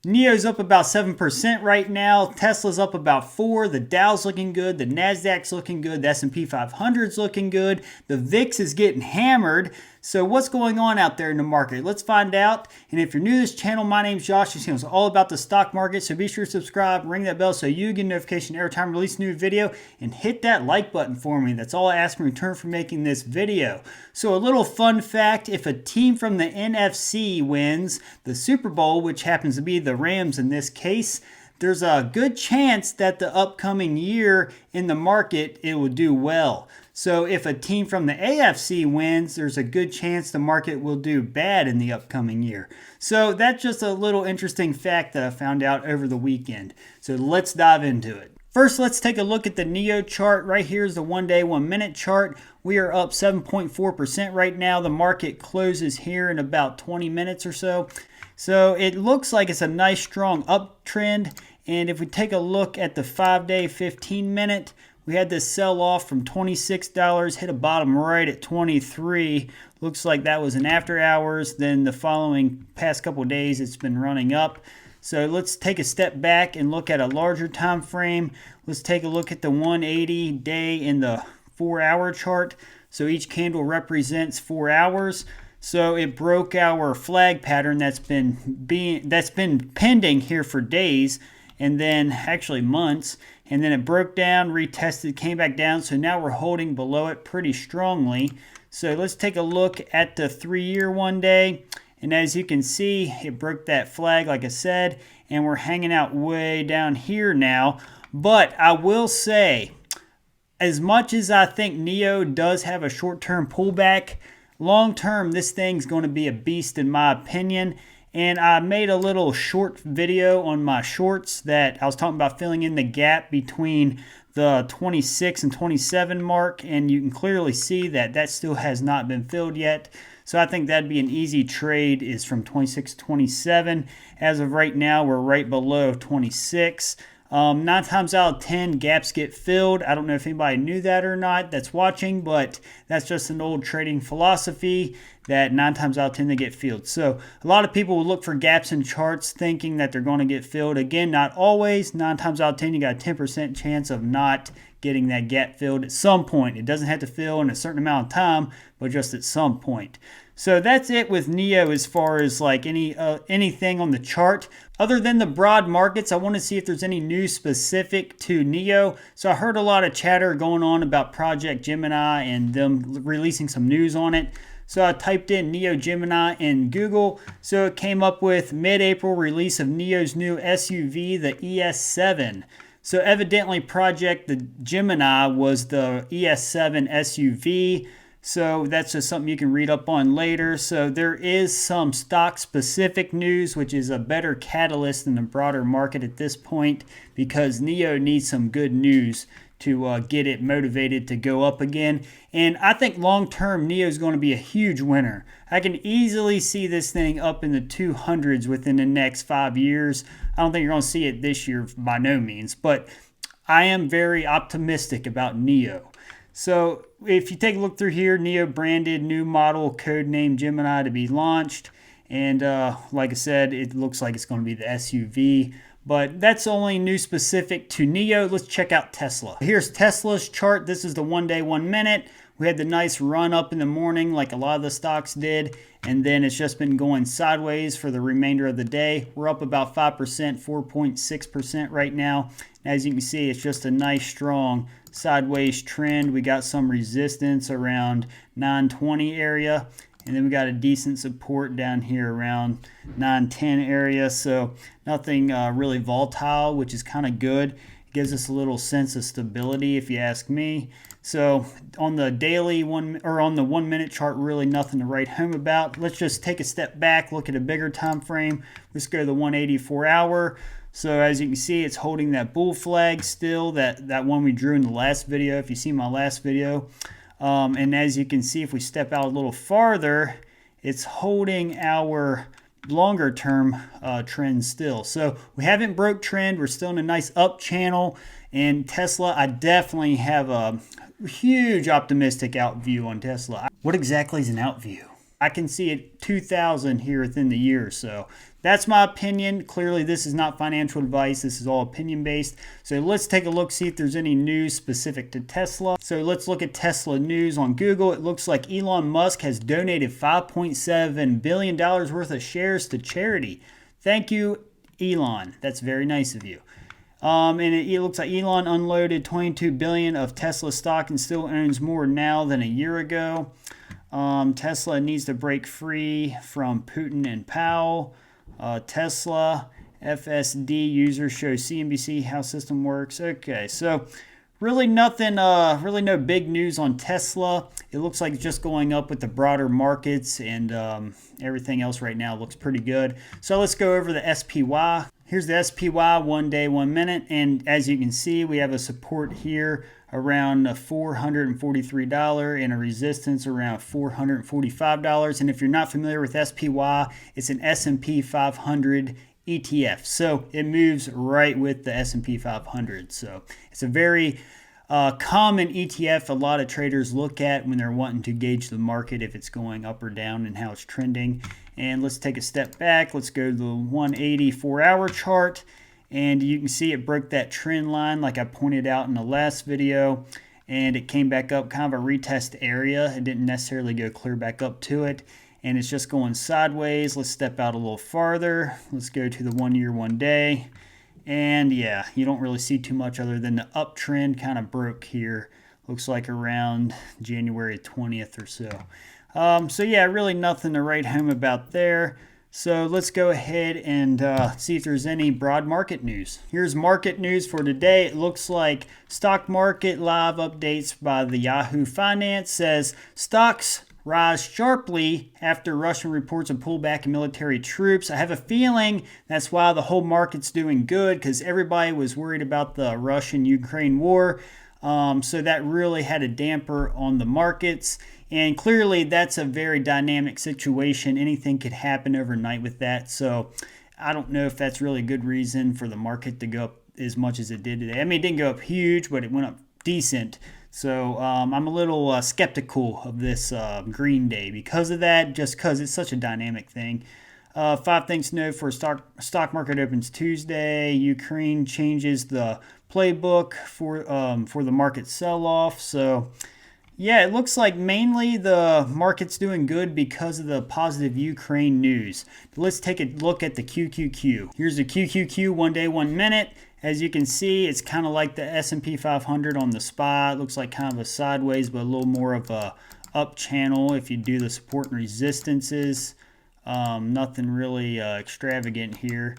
Nio's up about 7% right now. Tesla's up about 4%. The Dow's looking good. The Nasdaq's looking good. The S&P 500's looking good. The VIX is getting hammered. So what's going on out there in the market? Let's find out. And if you're new to this channel, my name's Josh. This channel is all about the stock market. So be sure to subscribe, ring that bell so you get a notification every time I release a new video, and hit that like button for me. That's all I ask in return for making this video. So a little fun fact, if a team from the NFC wins the Super Bowl, which happens to be the Rams in this case, there's a good chance that the upcoming year in the market it will do well. So if a team from the AFC wins, there's a good chance the market will do bad in the upcoming year. So that's just a little interesting fact that I found out over the weekend. So let's dive into it. First, let's take a look at the Nio chart. Right here is the 1 day, 1 minute chart. We are up 7.4% right now. The market closes here in about 20 minutes or so. So it looks like it's a nice strong uptrend. And if we take a look at the 5 day, 15 minute, we had this sell off from $26, hit a bottom right at 23. Looks like that was an after hours. Then the following past couple days, it's been running up. So let's take a step back and look at a larger time frame. Let's take a look at the 180 day in the 4-hour chart. So each candle represents 4 hours. So it broke our flag pattern that's been pending here for days, and then actually months, and then it broke down, retested, came back down. So now we're holding below it pretty strongly. So let's take a look at the 3-year 1 day. And as you can see, it broke that flag, like I said, and we're hanging out way down here now. But I will say, as much as I think Nio does have a short-term pullback, long-term, this thing's going to be a beast in my opinion. And I made a little short video on my shorts that I was talking about filling in the gap between the 26 and 27 mark. And you can clearly see that that still has not been filled yet. So I think that'd be an easy trade, is from 26 to 27. As of right now, we're right below 26. 9 times out of 10, gaps get filled. I don't know if anybody knew that or not that's watching, but that's just an old trading philosophy that 9 times out of 10 they get filled. So a lot of people will look for gaps in charts thinking that they're going to get filled. Again, not always. 9 times out of 10, you got a 10% chance of not getting that gap filled at some point. It doesn't have to fill in a certain amount of time, but just at some point. So that's it with Nio as far as like anything on the chart. Other than the broad markets, I want to see if there's any news specific to Nio. So I heard a lot of chatter going on about Project Gemini and them releasing some news on it. So I typed in Nio Gemini in Google. So it came up with mid-April release of Nio's new SUV, the ES7. So evidently Project the Gemini was the ES7 SUV. So that's just something you can read up on later. So there is some stock-specific news, which is a better catalyst in the broader market at this point, because Nio needs some good news to get it motivated to go up again. And I think long-term, Nio is going to be a huge winner. I can easily see this thing up in the 200s within the next 5 years. I don't think you're going to see it this year by no means, but I am very optimistic about Nio. So if you take a look through here, Nio branded new model codename Gemini to be launched. And like I said, it looks like it's going to be the SUV. But that's only news specific to Nio. Let's check out Tesla. Here's Tesla's chart. This is the 1 day, 1 minute. We had the nice run up in the morning like a lot of the stocks did. And then it's just been going sideways for the remainder of the day. We're up about 5%, 4.6% right now. As you can see, it's just a nice, strong sideways trend. We got some resistance around 920 area. And then we got a decent support down here around 910 area. So nothing really volatile, which is kind of good. It gives us a little sense of stability, if you ask me. So on the daily on the 1 minute chart, really nothing to write home about. Let's just take a step back, look at a bigger time frame. Let's go to the 184 hour. So as you can see, it's holding that bull flag still, that one we drew in the last video, if you see my last video. And as you can see, if we step out a little farther, it's holding our longer term trend still. So we haven't broke trend. We're still in a nice up channel. And Tesla, I definitely have a huge optimistic out view on Tesla. What exactly is an out view? I can see it 2,000 here within the year or so. that's my opinion. Clearly, this is not financial advice. This is all opinion based. So let's take a look, see if there's any news specific to Tesla. So let's look at Tesla news on Google. It looks like Elon Musk has donated $5.7 billion worth of shares to charity. Thank you, Elon. That's very nice of you. And it looks like Elon unloaded $22 billion of Tesla stock and still owns more now than a year ago. Tesla needs to break free from Putin and Powell. Tesla FSD user shows CNBC how system works. Okay, so really nothing, really no big news on Tesla. It looks like it's just going up with the broader markets, and everything else right now looks pretty good. So let's go over the SPY. Here's the SPY 1 day, 1 minute, and as you can see, we have a support here around $443 and a resistance around $445. And if you're not familiar with SPY, it's an S&P 500 ETF. So it moves right with the S&P 500. So it's a very common ETF a lot of traders look at when they're wanting to gauge the market, if it's going up or down and how it's trending. And let's take a step back. Let's go to the 180 4-hour chart. And you can see it broke that trend line like I pointed out in the last video. And it came back up, kind of a retest area. It didn't necessarily go clear back up to it. And it's just going sideways. Let's step out a little farther. Let's go to the 1 year, 1 day. And yeah, you don't really see too much other than the uptrend kind of broke here. Looks like around January 20th or so. So yeah, really nothing to write home about there. So let's go ahead and see if there's any broad market news. Here's market news for today. It looks like stock market live updates by the Yahoo Finance says stocks rise sharply after Russian reports of pullback in military troops. I have a feeling that's why the whole market's doing good, because everybody was worried about the Russian-Ukraine war. So that really had a damper on the markets. And clearly that's a very dynamic situation. Anything could happen overnight with that. So I don't know if that's really a good reason for the market to go up as much as it did today. I mean, it didn't go up huge, but it went up decent. So I'm a little skeptical of this green day because of that, just because it's such a dynamic thing. 5 things to know for stock market opens Tuesday. Ukraine changes the playbook for the market sell-off. So yeah, it looks like mainly the market's doing good because of the positive Ukraine news. Let's take a look at the QQQ. Here's the QQQ 1 day, 1 minute. As you can see, it's kind of like the S&P 500 on the SPY. It looks like kind of a sideways, but a little more of a up channel if you do the support and resistances. Nothing really extravagant here.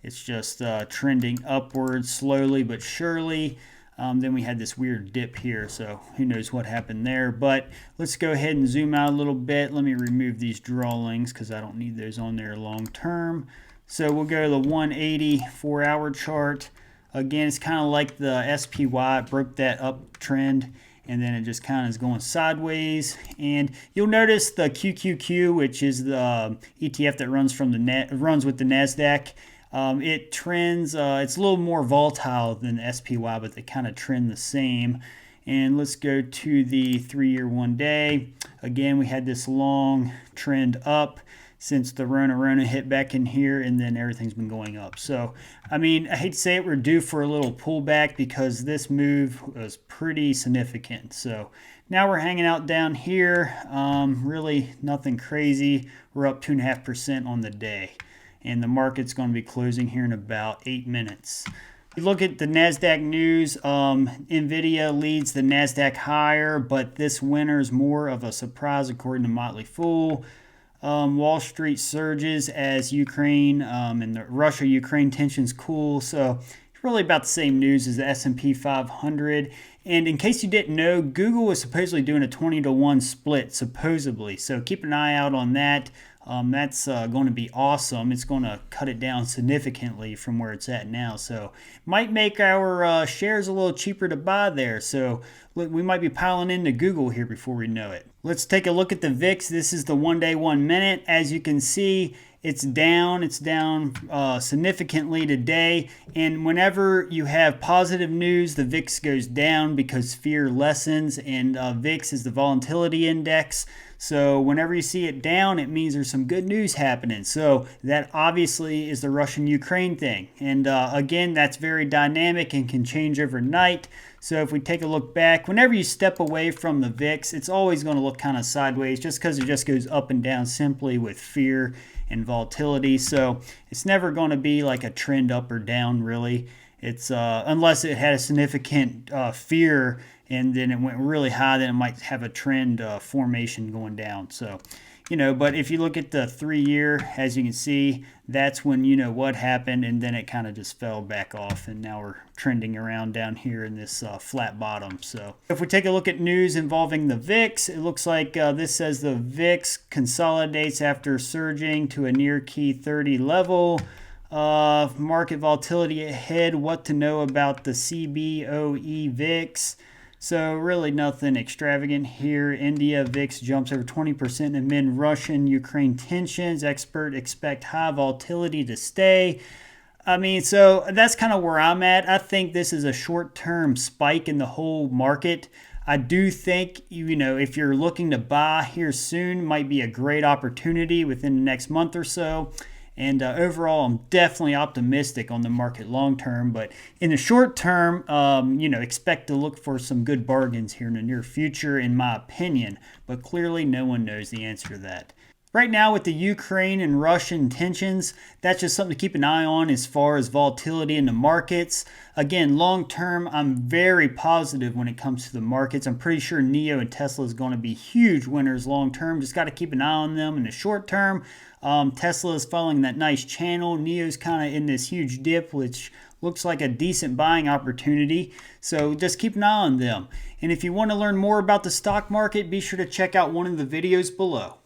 It's just trending upwards slowly but surely. Then we had this weird dip here, so who knows what happened there. But let's go ahead and zoom out a little bit. Let me remove these drawings because I don't need those on there long term. So we'll go to the 180 4-hour chart. Again, it's kind of like the SPY. It broke that uptrend, and then it just kind of is going sideways. And you'll notice the QQQ, which is the ETF that runs with the NASDAQ. It trends, it's a little more volatile than the SPY, but they kind of trend the same. And let's go to the 3 year, 1 day. Again, we had this long trend up since the Rona hit back in here, and then everything's been going up. So, I mean, I hate to say it, we're due for a little pullback because this move was pretty significant. So now we're hanging out down here. Really nothing crazy. We're up 2.5% on the day. And the market's going to be closing here in about 8 minutes. You look at the NASDAQ news, NVIDIA leads the NASDAQ higher, but this winner is more of a surprise according to Motley Fool. Wall Street surges as Ukraine and the Russia-Ukraine tensions cool. So it's really about the same news as the S&P 500. And in case you didn't know, Google was supposedly doing a 20-to-1 split, supposedly. So keep an eye out on that. That's going to be awesome. It's going to cut it down significantly from where it's at now. So might make our shares a little cheaper to buy there. So we might be piling into Google here before we know it. Let's take a look at the VIX. This is the 1 day, 1 minute. As you can see, It's down. It's down significantly today. And whenever you have positive news, the VIX goes down because fear lessens. And VIX is the volatility index. So whenever you see it down, it means there's some good news happening. So that obviously is the Russian-Ukraine thing. And again, that's very dynamic and can change overnight. So if we take a look back, whenever you step away from the VIX, it's always going to look kind of sideways just because it just goes up and down simply with fear and volatility. So it's never going to be like a trend up or down, really. It's unless it had a significant fear and then it went really high, then it might have a trend formation going down. So, but if you look at the 3-year, as you can see, that's when what happened, and then it kind of just fell back off, and now we're trending around down here in this flat bottom. So if we take a look at news involving the VIX, it looks like this says the VIX consolidates after surging to a near key 30 level. Market volatility ahead, what to know about the CBOE VIX. So really nothing extravagant here. India VIX jumps over 20% amid Russian-Ukraine tensions. Experts expect high volatility to stay. So that's kind of where I'm at. I think this is a short-term spike in the whole market. I do think, if you're looking to buy here soon, might be a great opportunity within the next month or so. And overall, I'm definitely optimistic on the market long term. But in the short term, expect to look for some good bargains here in the near future, in my opinion. But clearly, no one knows the answer to that. Right now, with the Ukraine and Russian tensions, that's just something to keep an eye on as far as volatility in the markets. Again, long term, I'm very positive when it comes to the markets. I'm pretty sure Nio and Tesla is going to be huge winners long term. Just got to keep an eye on them in the short term. Tesla is following that nice channel. Neo's kind of in this huge dip, which looks like a decent buying opportunity. So just keep an eye on them. And if you want to learn more about the stock market, be sure to check out one of the videos below.